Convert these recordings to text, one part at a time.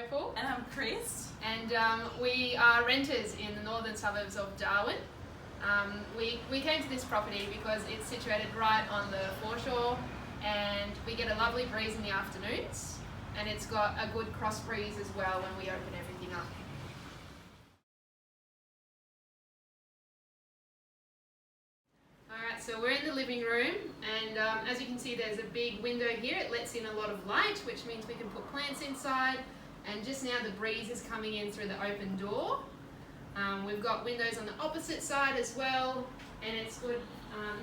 Opal. And I'm Chris. And we are renters in the northern suburbs of Darwin. We came to this property because it's situated right on the foreshore, and we get a lovely breeze in the afternoons, and it's got a good cross breeze as well when we open everything up. Alright, so we're in the living room, and as you can see there's a big window here. It lets in a lot of light, which means we can put plants inside, and just now the breeze is coming in through the open door. We've got windows on the opposite side as well, and it's good,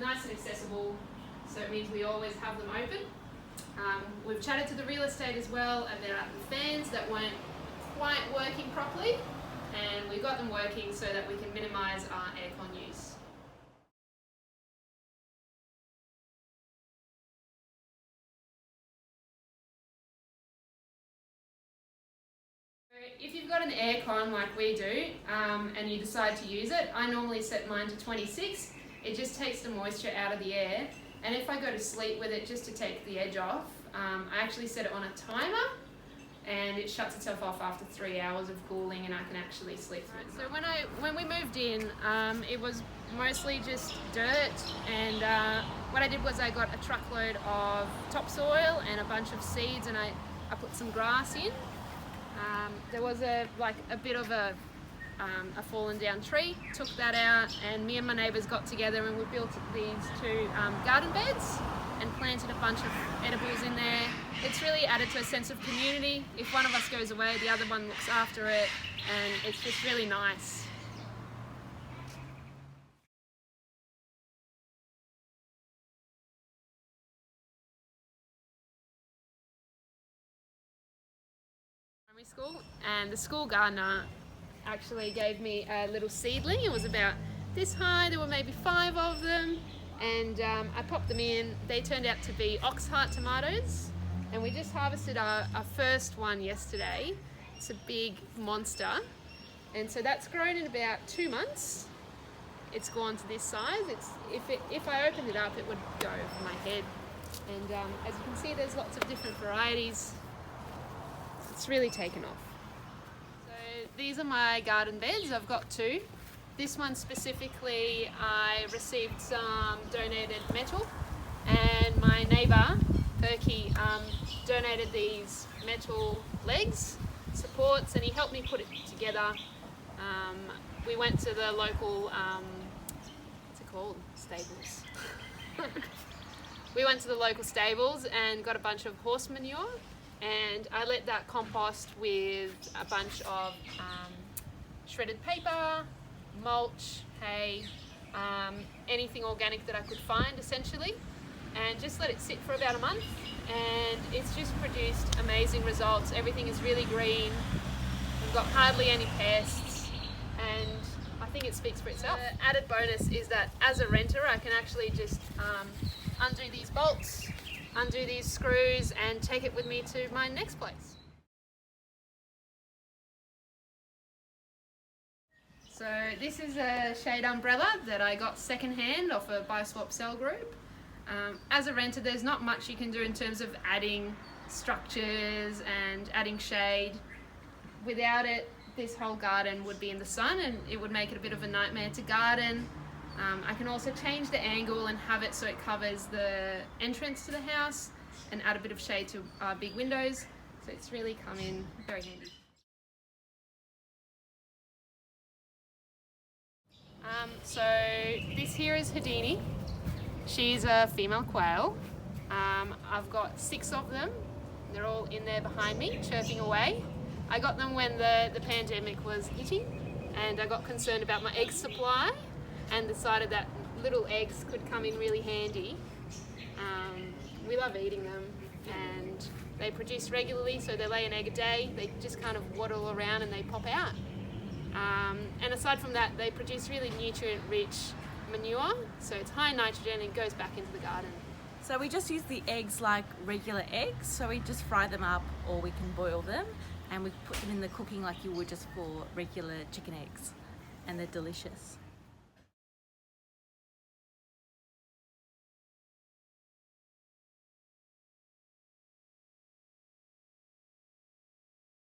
nice and accessible, so it means we always have them open. We've chatted to the real estate as well about the fans that weren't quite working properly, and we've got them working so that we can minimise our aircon use. If you've got an aircon like we do, and you decide to use it, I normally set mine to 26. It just takes the moisture out of the air, and if I go to sleep with it just to take the edge off, I actually set it on a timer, and it shuts itself off after 3 hours of cooling, and I can actually sleep through it. So when we moved in, it was mostly just dirt, and what I did was I got a truckload of topsoil and a bunch of seeds, and I put some grass in. There was a bit of a fallen down tree, took that out, and me and my neighbours got together and we built these two garden beds and planted a bunch of edibles in there. It's really added to a sense of community. If one of us goes away, the other one looks after it, and it's just really nice. School, and the school gardener actually gave me a little seedling. It was about this high. There were maybe 5 of them, and I popped them in. They turned out to be ox heart tomatoes, and we just harvested our first one yesterday. It's a big monster, and so that's grown in about 2 months. It's gone to this size. If I opened it up, it would go over my head, and as you can see, there's lots of different varieties. It's really taken off. So these are my garden beds. I've got 2. This one specifically, I received some donated metal, and my neighbour Perky donated these metal legs, supports, and he helped me put it together. We went to the local, what's it called? Stables. We went to the local stables and got a bunch of horse manure, and I let that compost with a bunch of shredded paper, mulch, hay, anything organic that I could find essentially, and just let it sit for about a month, and it's just produced amazing results. Everything is really green, we've got hardly any pests, and I think it speaks for itself. The added bonus is that as a renter I can actually just undo these bolts, undo these screws, and take it with me to my next place. So this is a shade umbrella that I got secondhand off a buy swap sell group. As a renter there's not much you can do in terms of adding structures and adding shade. Without it, this whole garden would be in the sun and it would make it a bit of a nightmare to garden. I can also change the angle and have it so it covers the entrance to the house and add a bit of shade to our big windows. So it's really come in very handy. So this here is Houdini. She's a female quail. I've got 6 of them. They're all in there behind me, chirping away. I got them when the pandemic was hitting, and I got concerned about my egg supply and decided that little eggs could come in really handy. We love eating them, and they produce regularly, so they lay an egg a day. They just kind of waddle around and they pop out. And aside from that, they produce really nutrient-rich manure, so it's high nitrogen and goes back into the garden. So we just use the eggs like regular eggs, so we just fry them up or we can boil them, and we put them in the cooking like you would just for regular chicken eggs, and they're delicious.